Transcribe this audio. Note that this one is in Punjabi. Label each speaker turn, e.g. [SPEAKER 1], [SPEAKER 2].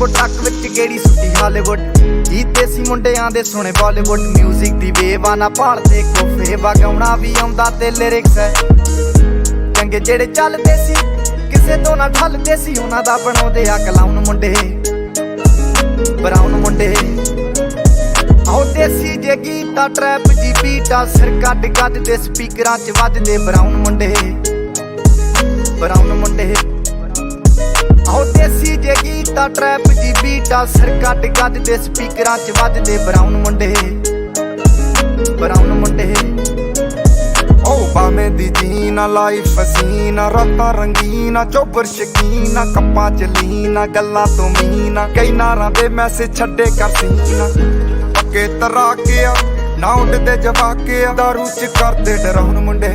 [SPEAKER 1] ਟਰੱਕ ਵਿੱਚ ਗੇੜੀ ਸੁੱਟੀ ਹਾਲੀਵੁੱਡ ਕੀ ਦੇਸੀ ਮੁੰਡਿਆਂ ਦੇ ਸੁਣੇ ਬਾਲੀਵੁੱਡ ਮਿਊਜ਼ਿਕ ਦੀ ਵੇਵ ਨਾ ਭਾਲਦੇ ਕੋਫੇ ਵਗਾਉਣਾ ਵੀ ਆਉਂਦਾ ਤੇ ਲਿਰਿਕਸ ਹੈ ਚੰਗੇ ਜਿਹੜੇ ਚੱਲਦੇ ਸੀ ਕਿਸੇ ਤੋਂ ਨਾ ਠੱਲਦੇ ਸੀ ਉਹਨਾਂ ਦਾ ਬਣਾਉਂਦੇ ਆ ਕਲਾਉਨ ਮੁੰਡੇ ਬਰਾਉਨ ਮੁੰਡੇ ਆਓ ਦੇਸੀ ਜੇ ਗੀਤਾ ਟਰੈਪ ਜੀ ਬੀਟਾ ਸਿਰ ਕੱਢ ਗੱਦ ਦੇ ਸਪੀਕਰਾਂ 'ਚ ਵੱਜਦੇ ਬਰਾਉਨ ਮੁੰਡੇ ਆਓ ਦੇਸੀ ਜੇ ਗੀਤਾ ਟਰੈਪ ਜੀ ਬੀਟਾ ਸਿਰ ਕੱਢ ਗੱਦ ਦੇ ਸਪੀਕਰਾਂ 'ਚ ਵੱਜਦੇ ਬਰਾਉਨ ਮੁੰਡੇ
[SPEAKER 2] ਓ ਬਾਵੇਂ ਦੀ ਜੀਨਾ ਲਾਈਫ ਹਸੀਨਾ ਰਾਤਾਂ ਰੰਗੀਨਾ ਚੋਬਰ ਸ਼ਕੀਨਾ ਕੱਪਾਂ ਚ ਲੀਨਾ ਗੱਲਾਂ ਤੋਂ ਮੀਨਾ ਕਈ ਨਾਰਾਂ ਦੇ ਮੈਸੇਜ ਛੱਡੇ ਕਰ ਸੀਨਾ ਪੱਕੇ ਤਰਾਕੇ ਆ ਨਾ ਉੱਡਦੇ ਜਵਾਕੇ ਆ ਦਾਰੂ ਚ ਕਰਦੇ ਡਰਾਉਣ ਮੁੰਡੇ